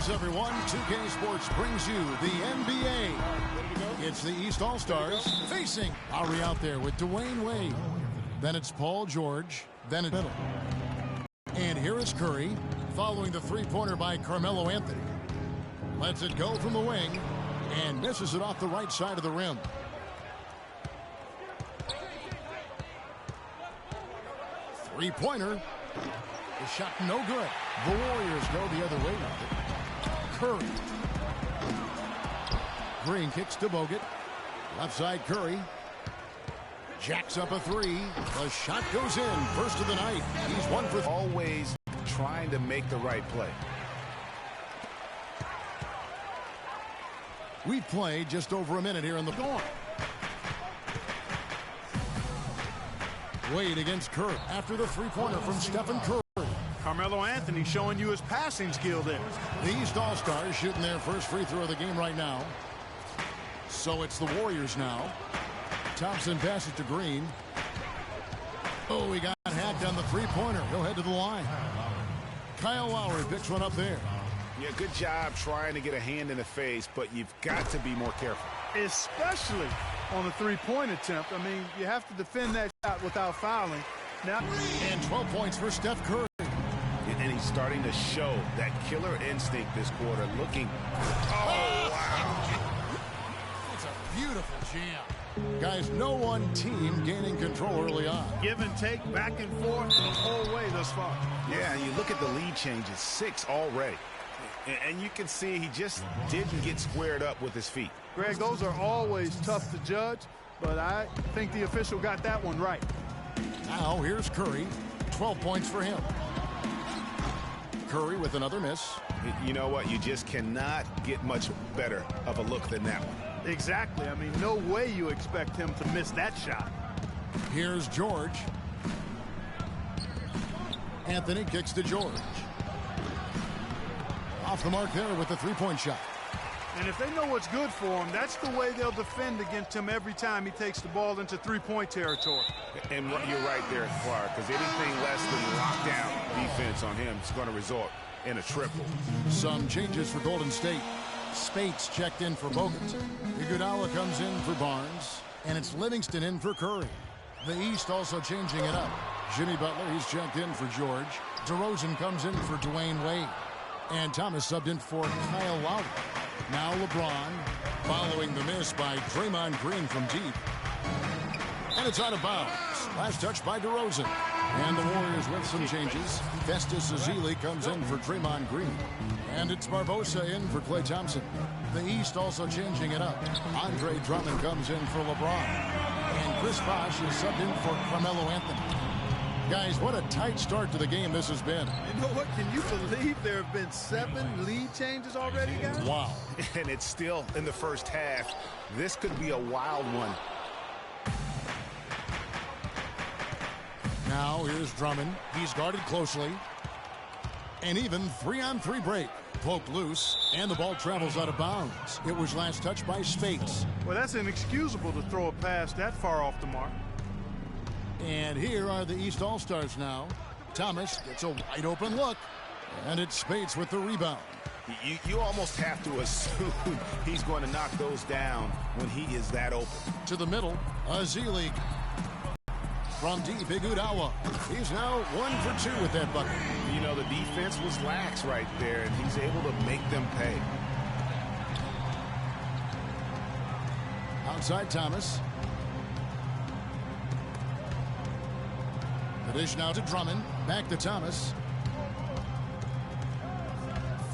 Greetings, everyone. 2K Sports brings you the NBA. It's the East All-Stars facing Lowry out there with Dwayne Wade. Then it's Paul George. Then it's middle. And here is Curry following the three-pointer by Carmelo Anthony. Lets it go from the wing and misses it off the right side of the rim. Three-pointer. The shot no good. The Warriors go the other way with it. Curry. Green kicks to Bogut. Left side Curry. Jacks up a three. The shot goes in. First of the night. He's one for always trying to make the right play. We've played just over a minute here in the game. Wade against Curry after the three-pointer from Stephen Curry. Carmelo Anthony showing you his passing skill there. The East All-Stars shooting their first free throw of the game right now. So it's the Warriors now. Thompson passes to Green. Oh, he got hacked on the three-pointer. He'll head to the line. Kyle Lowry picks one up there. Yeah, good job trying to get a hand in the face, but you've got to be more careful. Especially on the three-point attempt. I mean, you have to defend that shot without fouling. Now, and 12 points for Steph Curry. And he's starting to show that killer instinct this quarter. Looking. Oh, wow. It's a beautiful jam. Guys, no one team gaining control early on. Give and take, back and forth the whole way thus far. Yeah, and you look at the lead changes, 6 already. And you can see he just didn't get squared up with his feet. Greg, those are always tough to judge, but I think the official got that one right. Now here's Curry. 12 points for him. Curry with another miss. You know what? You just cannot get much better of a look than that one. Exactly. I mean, no way you expect him to miss that shot. Here's George. Anthony kicks to George. Off the mark there with the three-point shot. And if they know what's good for him, that's the way they'll defend against him every time he takes the ball into three-point territory. And you're right there, Clark, because anything less than lockdown defense on him is going to result in a triple. Some changes for Golden State. Spates checked in for Bogut. Iguodala comes in for Barnes. And it's Livingston in for Curry. The East also changing it up. Jimmy Butler, he's checked in for George. DeRozan comes in for Dwayne Wade. And Thomas subbed in for Kyle Lowry. Now LeBron following the miss by Draymond Green from deep. And it's out of bounds. Last touch by DeRozan. And the Warriors with some changes. Festus Ezeli comes in for Draymond Green. And it's Barbosa in for Klay Thompson. The East also changing it up. Andre Drummond comes in for LeBron. And Chris Bosh is subbed in for Carmelo Anthony. Guys, what a tight start to the game this has been. You know what? Can you believe there have been 7 lead changes already, guys? Wow. And it's still in the first half. This could be a wild one. Now here's Drummond. He's guarded closely. And even 3-on-3 break. Poked loose, and the ball travels out of bounds. It was last touched by Spates. Well, that's inexcusable to throw a pass that far off the mark. And here are the East All-Stars now. Thomas gets a wide open look. And it's Spates with the rebound. You almost have to assume he's going to knock those down when he is that open. To the middle, Ezeli. From deep, Iguodala. He's now 1 for 2 with that bucket. You know, the defense was lax right there, and he's able to make them pay. Outside Thomas. The dish now to Drummond. Back to Thomas.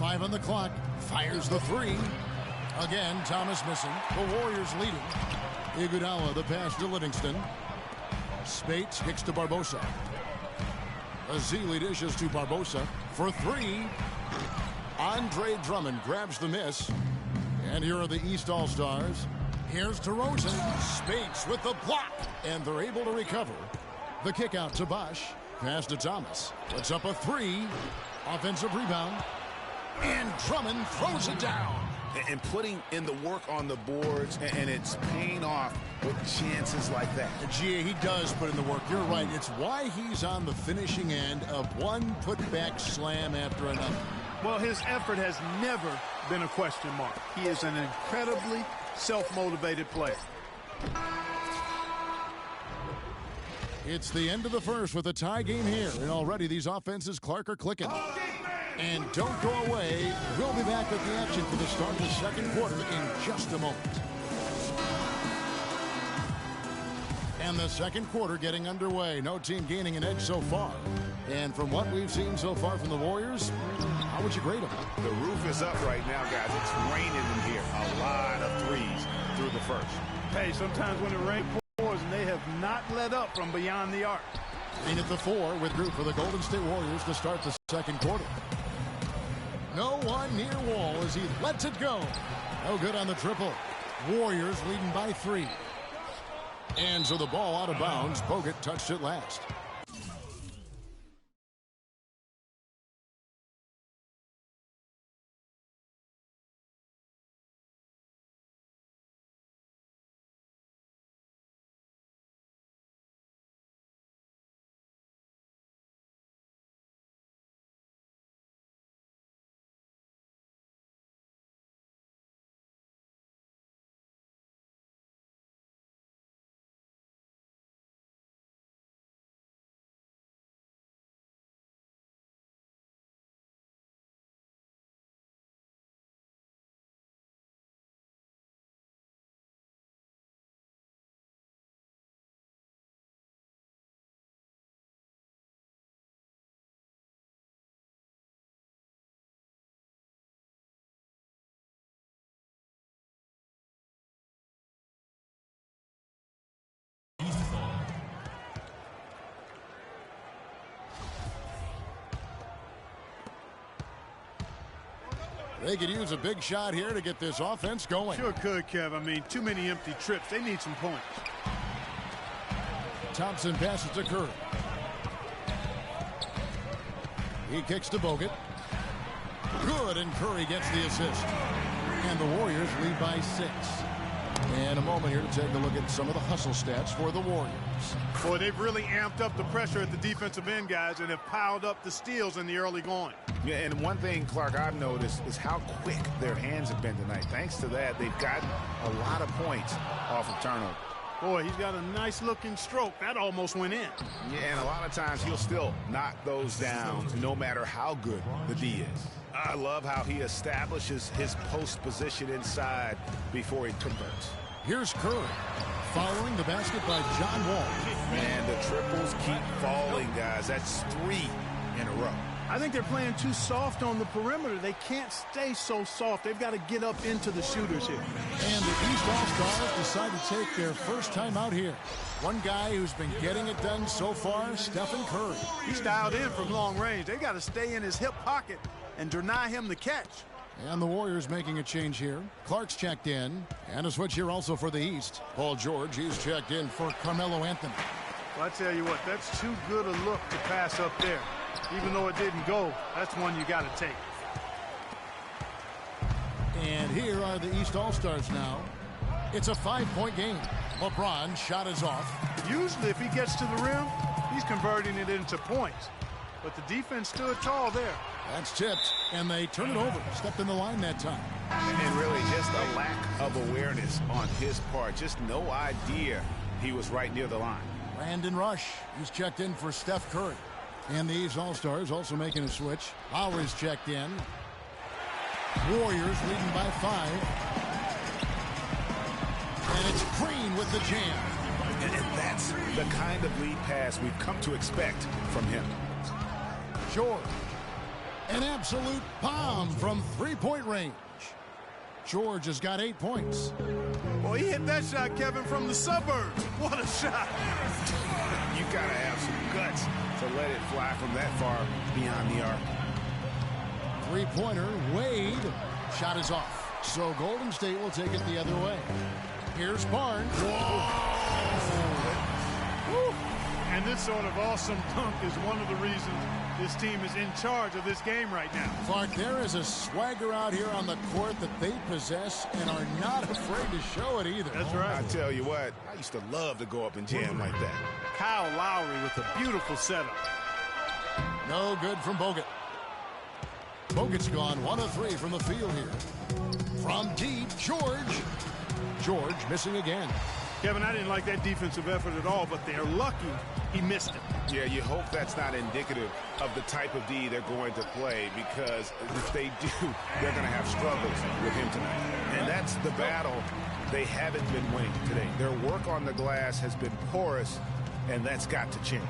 5 on the clock. Fires the three. Again, Thomas missing. The Warriors leading. Iguodala, the pass to Livingston. Spates kicks to Barbosa. Ezeli dishes to Barbosa for 3. Andre Drummond grabs the miss. And here are the East All-Stars. Here's DeRozan. Spates with the block. And they're able to recover. The kick out to Bosh. Pass to Thomas. Puts up a 3. Offensive rebound. And Drummond throws it down. And putting in the work on the boards, and it's paying off with chances like that. Gee, he does put in the work. You're right. It's why he's on the finishing end of one putback slam after another. Well, his effort has never been a question mark. He is an incredibly self-motivated player. It's the end of the first with a tie game here, and already these offenses, Clark, are clicking. And don't go away. We'll be back with the action for the start of the second quarter in just a moment. And the second quarter getting underway. No team gaining an edge so far. And from what we've seen so far from the Warriors, how would you grade them? The roof is up right now, guys. It's raining in here. A lot of threes through the first. Hey, sometimes when the rain pours and they have not let up from beyond the arc. Green at the 4 with group for the Golden State Warriors to start the second quarter. No one near Wall as he lets it go. No good on the triple. Warriors leading by 3. And so the ball out of bounds. Bogut touched it last. They could use a big shot here to get this offense going. Sure could, Kev. I mean, too many empty trips. They need some points. Thompson passes to Curry. He kicks to Bogut. Good, and Curry gets the assist. And the Warriors lead by 6. And a moment here to take a look at some of the hustle stats for the Warriors. Boy, they've really amped up the pressure at the defensive end, guys, and have piled up the steals in the early going. Yeah, and one thing, Clark, I've noticed is how quick their hands have been tonight. Thanks to that, they've gotten a lot of points off of turnover. Boy, he's got a nice-looking stroke. That almost went in. Yeah, and a lot of times he'll still knock those down no matter how good the D is. I love how he establishes his post position inside before he converts. Here's Curry following the basket by John Wall. Man, the triples keep falling, guys. That's 3 in a row. I think they're playing too soft on the perimeter. They can't stay so soft. They've got to get up into the shooters here. And the East All-Stars decide to take their first time out here. One guy who's been getting it done so far, Stephen Curry. He's dialed in from long range. They've got to stay in his hip pocket and deny him the catch. And the Warriors making a change here. Clark's checked in. And a switch here also for the East. Paul George, he's checked in for Carmelo Anthony. Well, I tell you what, that's too good a look to pass up there. Even though it didn't go, that's one you got to take. And here are the East All-Stars now. It's a 5-point game. LeBron's shot is off. Usually if he gets to the rim, he's converting it into points. But the defense stood tall there. That's tipped, and they turn it over. Stepped in the line that time. And really just a lack of awareness on his part. Just no idea he was right near the line. Brandon Rush, he's checked in for Steph Curry. And these All-Stars also making a switch. Lowry's checked in. Warriors leading by 5. And it's Green with the jam. And that's the kind of lead pass we've come to expect from him. George. An absolute bomb from 3-point range. George has got 8 points. Boy, he hit that shot, Kevin, from the suburbs. What a shot. You got to have some guts to let it fly from that far beyond the arc. 3-pointer, Wade. Shot is off. So Golden State will take it the other way. Here's Barnes. Woo. And this sort of awesome dunk is one of the reasons this team is in charge of this game right now. Clark, there is a swagger out here on the court that they possess and are not afraid to show it either. That's right. I tell you what, I used to love to go up and jam like that. Kyle Lowry with a beautiful setup. No good from Bogut. Bogut's gone 1 of 3 from the field here. From deep, George missing again. Kevin, I didn't like that defensive effort at all, but they're lucky he missed it. Yeah, you hope that's not indicative of the type of D they're going to play, because if they do, they're going to have struggles with him tonight. And that's the battle they haven't been winning today. Their work on the glass has been porous, and that's got to change.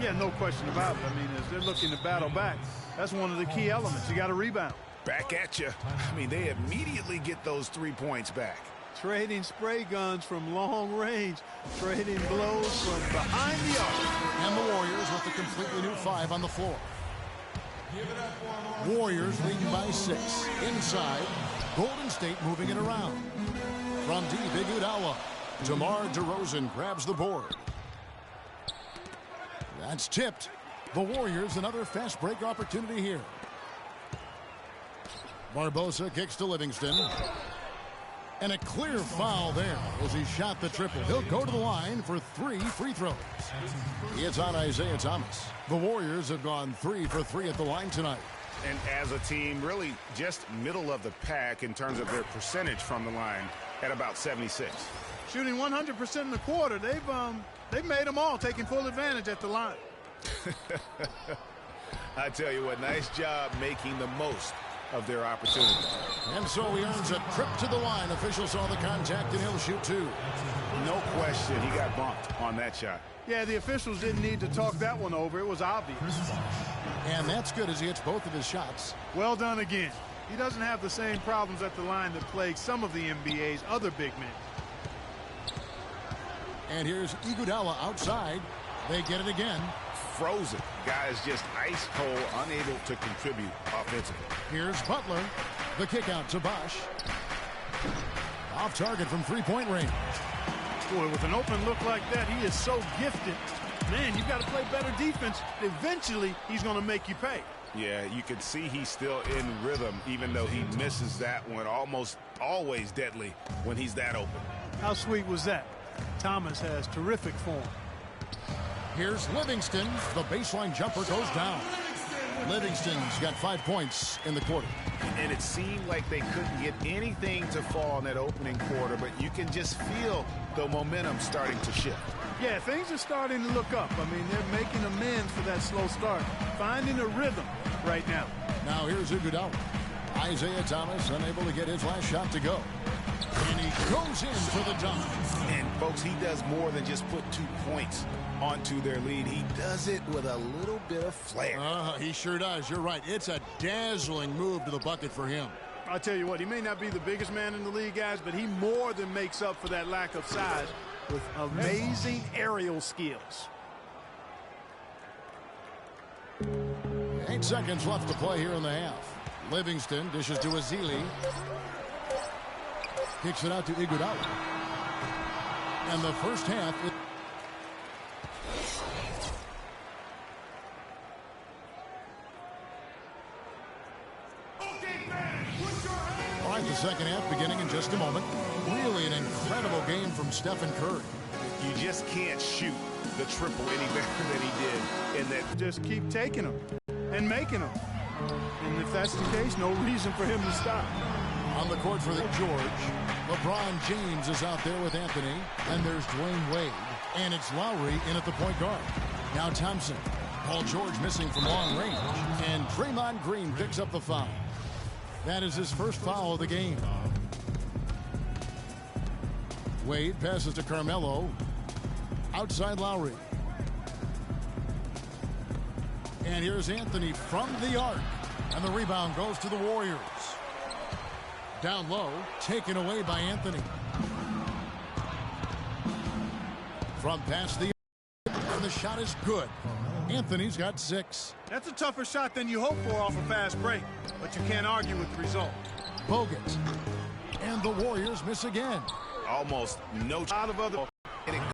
Yeah, no question about it. I mean, as they're looking to battle back, that's one of the key elements. You got to rebound. Back at you. I mean, they immediately get those 3 points back. Trading spray guns from long range, trading blows from behind the arc. And the Warriors with a completely new 5 on the floor. Warriors leading by 6. Inside, Golden State moving it around. From deep, Iguodala. DeMar DeRozan grabs the board. That's tipped. The Warriors another fast break opportunity here. Barbosa kicks to Livingston. And a clear foul there as he shot the triple. He'll go to the line for 3 free throws. It's on Isaiah Thomas. The Warriors have gone 3 for 3 at the line tonight. And as a team, really just middle of the pack in terms of their percentage from the line at about 76. Shooting 100% in the quarter. They've made them all, taking full advantage at the line. I tell you what, nice job making the most of their opportunity. And so he earns a trip to the line. Officials saw the contact, and he'll shoot 2. No question, he got bumped on that shot. Yeah, the officials didn't need to talk that one over. It was obvious. And that's good as he hits both of his shots. Well done again. He doesn't have the same problems at the line that plague some of the NBA's other big men. And here's Iguodala outside. They get it again. Frozen. Guys just ice cold, unable to contribute offensively. Here's Butler. The kick out to Bosh. Off target from 3-point range. Boy, with an open look like that, he is so gifted. Man, you've got to play better defense. Eventually, he's going to make you pay. Yeah, you can see he's still in rhythm, even though he misses that one. Almost always deadly when he's that open. How sweet was that? Thomas has terrific form. Here's Livingston. The baseline jumper goes down. Livingston's got 5 points in the quarter. And it seemed like they couldn't get anything to fall in that opening quarter, but you can just feel the momentum starting to shift. Yeah, things are starting to look up. I mean, they're making amends for that slow start, finding a rhythm right now. Now here's Iguodala. Isaiah Thomas unable to get his last shot to go. And he goes in for the dunk. And, folks, he does more than just put 2 points onto their lead. He does it with a little bit of flair. He sure does. You're right. It's a dazzling move to the bucket for him. I'll tell you what, he may not be the biggest man in the league, guys, but he more than makes up for that lack of size with amazing aerial skills. 8 seconds left to play here in the half. Livingston dishes to Azili. Kicks it out to Iguodala. And the first half. All right, the second half beginning in just a moment. Really an incredible game from Stephen Curry. You just can't shoot the triple any better than he did. And that just keep taking them and making them. And if that's the case, no reason for him to stop. On the court for the George. LeBron James is out there with Anthony. And there's Dwayne Wade. And it's Lowry in at the point guard. Now Thompson. Paul George missing from long range. And Draymond Green picks up the foul. That is his first foul of the game. Wade passes to Carmelo. Outside Lowry. And here's Anthony from the arc. And the rebound goes to the Warriors. Down low, taken away by Anthony. From past the arc, and the shot is good. Anthony's got 6. That's a tougher shot than you hope for off a fast break, but you can't argue with the result. Bogut. And the Warriors miss again. almost no out of other.